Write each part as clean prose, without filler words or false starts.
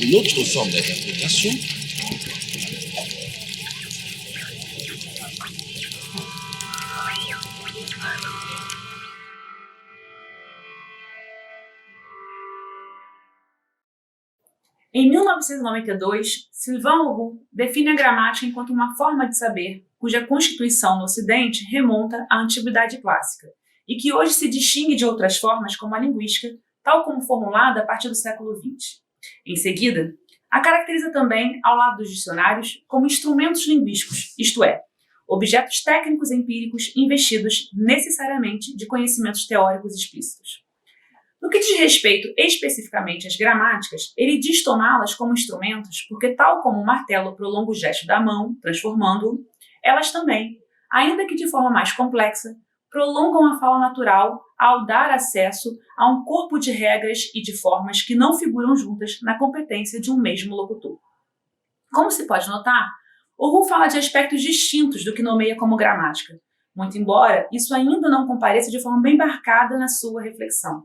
Une autre forme d'interprétation. Em 1992, Sylvain Auroux define a gramática enquanto uma forma de saber cuja constituição no Ocidente remonta à Antiguidade Clássica e que hoje se distingue de outras formas como a linguística, tal como formulada a partir do século XX. Em seguida, a caracteriza também, ao lado dos dicionários, como instrumentos linguísticos, isto é, objetos técnicos empíricos investidos necessariamente de conhecimentos teóricos explícitos. No que diz respeito especificamente às gramáticas, ele diz tomá-las como instrumentos porque, tal como o martelo prolonga o gesto da mão, transformando-o, elas também, ainda que de forma mais complexa, prolongam a fala natural ao dar acesso a um corpo de regras e de formas que não figuram juntas na competência de um mesmo locutor. Como se pode notar, Auroux fala de aspectos distintos do que nomeia como gramática, muito embora isso ainda não compareça de forma bem marcada na sua reflexão.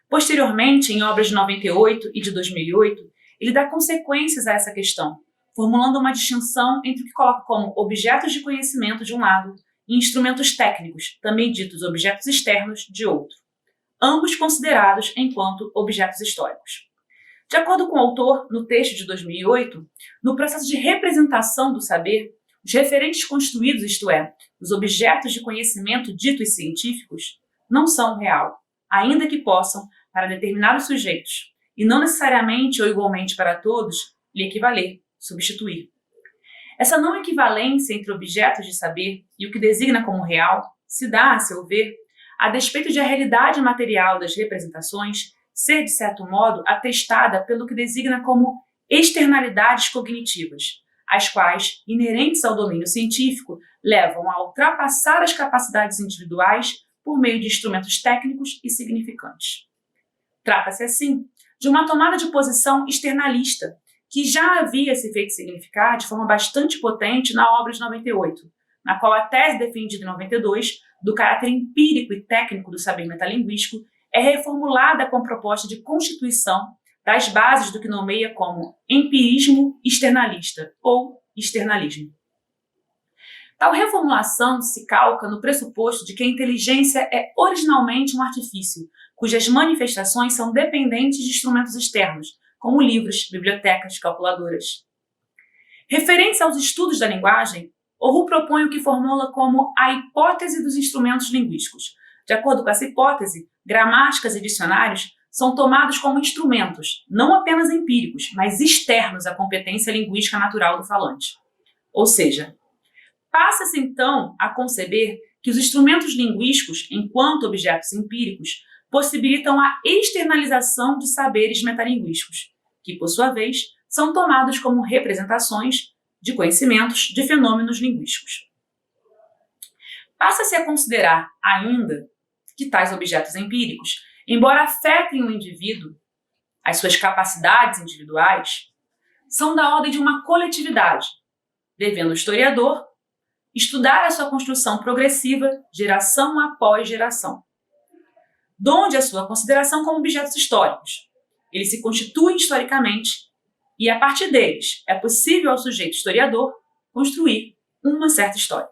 Posteriormente, em obras de 98 e de 2008, ele dá consequências a essa questão, formulando uma distinção entre o que coloca como objetos de conhecimento de um lado e instrumentos técnicos, também ditos objetos externos, de outro, ambos considerados enquanto objetos históricos. De acordo com o autor, no texto de 2008, no processo de representação do saber, os referentes construídos, isto é, os objetos de conhecimento ditos científicos, não são real, ainda que possam, para determinados sujeitos, e não necessariamente ou igualmente para todos, lhe equivaler, substituir. Essa não equivalência entre objetos de saber e o que designa como real se dá, a seu ver, a despeito de a realidade material das representações ser, de certo modo, atestada pelo que designa como externalidades cognitivas, as quais, inerentes ao domínio científico, levam a ultrapassar as capacidades individuais por meio de instrumentos técnicos e significantes. Trata-se, assim, de uma tomada de posição externalista, que já havia se feito significar de forma bastante potente na obra de 98, na qual a tese defendida em 92, do caráter empírico e técnico do saber metalinguístico, é reformulada com a proposta de constituição das bases do que nomeia como empirismo externalista ou externalismo. Tal reformulação se calca no pressuposto de que a inteligência é originalmente um artifício, cujas manifestações são dependentes de instrumentos externos, como livros, bibliotecas, calculadoras. Referentes aos estudos da linguagem, Auroux propõe o que formula como a hipótese dos instrumentos linguísticos. De acordo com essa hipótese, gramáticas e dicionários são tomados como instrumentos, não apenas empíricos, mas externos à competência linguística natural do falante. Ou seja, passa-se então a conceber que os instrumentos linguísticos, enquanto objetos empíricos, possibilitam a externalização de saberes metalinguísticos, que, por sua vez, são tomados como representações de conhecimentos de fenômenos linguísticos. Passa-se a considerar, ainda, que tais objetos empíricos, embora afetem o indivíduo, as suas capacidades individuais, são da ordem de uma coletividade, devendo o historiador estudar a sua construção progressiva, geração após geração, donde a sua consideração como objetos históricos. Eles se constituem historicamente e, a partir deles, é possível ao sujeito historiador construir uma certa história.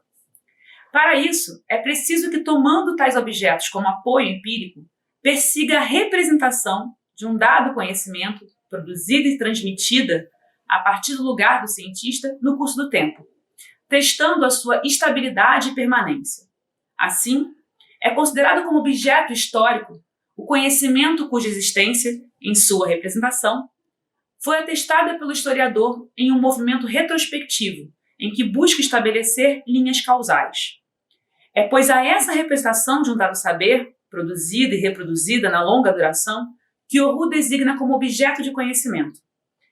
Para isso, é preciso que, tomando tais objetos como apoio empírico, persiga a representação de um dado conhecimento produzida e transmitida a partir do lugar do cientista no curso do tempo, testando a sua estabilidade e permanência. Assim, é considerado como objeto histórico o conhecimento cuja existência, em sua representação, foi atestada pelo historiador em um movimento retrospectivo, em que busca estabelecer linhas causais. É, pois, a essa representação de um dado saber, produzida e reproduzida na longa duração, que Auroux designa como objeto de conhecimento.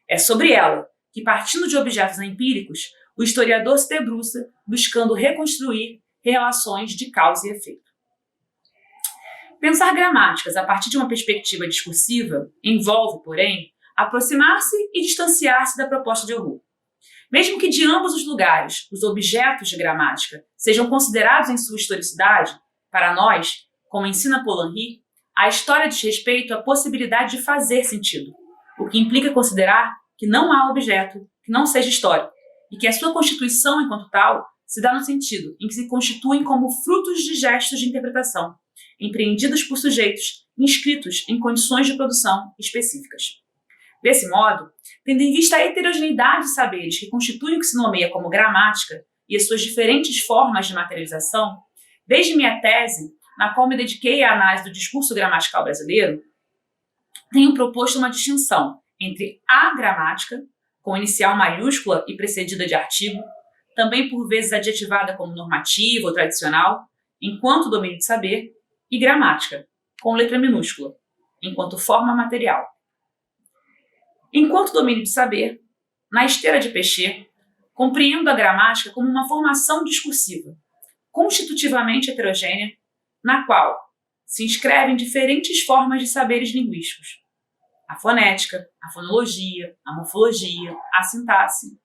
É sobre ela que, partindo de objetos empíricos, o historiador se debruça, buscando reconstruir relações de causa e efeito. Pensar gramáticas a partir de uma perspectiva discursiva envolve, porém, aproximar-se e distanciar-se da proposta de Auroux. Mesmo que de ambos os lugares os objetos de gramática sejam considerados em sua historicidade, para nós, como ensina Paul Henry, A história diz respeito à possibilidade de fazer sentido, o que implica considerar que não há objeto que não seja histórico e que a sua constituição enquanto tal se dá no sentido em que se constituem como frutos de gestos de interpretação, empreendidos por sujeitos inscritos em condições de produção específicas. Desse modo, tendo em vista a heterogeneidade de saberes que constituem o que se nomeia como gramática e as suas diferentes formas de materialização, desde minha tese, na qual me dediquei à análise do discurso gramatical brasileiro, tenho proposto uma distinção entre a gramática, com inicial maiúscula e precedida de artigo, também por vezes adjetivada como normativa ou tradicional, enquanto domínio de saber, e gramática, com letra minúscula, enquanto forma material. Enquanto domínio de saber, na esteira de Péchet, compreendo a gramática como uma formação discursiva, constitutivamente heterogênea, na qual se inscrevem diferentes formas de saberes linguísticos: a fonética, a fonologia, a morfologia, a sintaxe,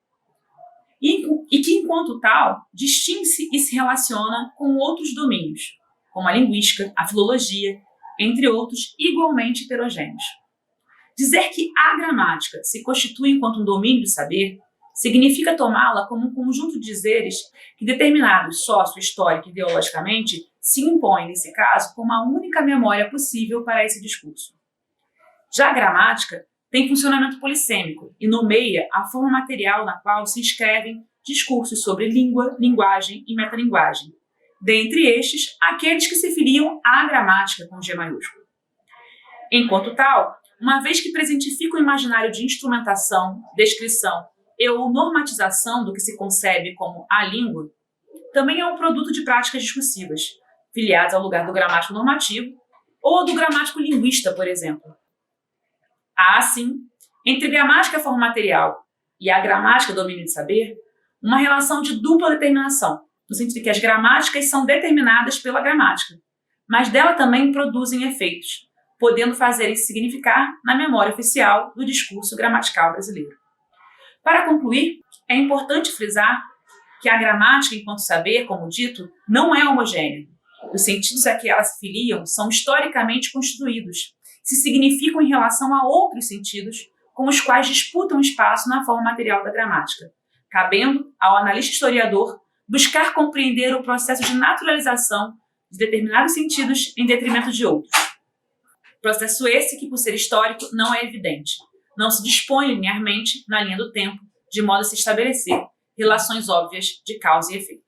e que, enquanto tal, distingue-se e se relaciona com outros domínios, como a linguística, a filologia, entre outros igualmente heterogêneos. Dizer que a gramática se constitui enquanto um domínio de saber significa tomá-la como um conjunto de dizeres que, determinados sócio-histórico e ideologicamente, se impõem, nesse caso, como a única memória possível para esse discurso. Já a gramática tem funcionamento polissêmico e nomeia a forma material na qual se inscrevem discursos sobre língua, linguagem e metalinguagem, dentre estes, aqueles que se filiam à gramática com G maiúsculo. Enquanto tal, uma vez que presentifica o imaginário de instrumentação, descrição e ou normatização do que se concebe como a língua, também é um produto de práticas discursivas, filiadas ao lugar do gramático normativo ou do gramático linguista, por exemplo. Há, assim, entre gramática forma material e a gramática domínio de saber, uma relação de dupla determinação, no sentido de que as gramáticas são determinadas pela gramática, mas dela também produzem efeitos, podendo fazer-se significar na memória oficial do discurso gramatical brasileiro. Para concluir, é importante frisar que a gramática, enquanto saber, como dito, não é homogênea. Os sentidos a que elas se filiam são historicamente constituídos, se significam em relação a outros sentidos com os quais disputam espaço na forma material da gramática, cabendo ao analista historiador buscar compreender o processo de naturalização de determinados sentidos em detrimento de outros. Processo esse que, por ser histórico, não é evidente, não se dispõe linearmente na linha do tempo, de modo a se estabelecer relações óbvias de causa e efeito.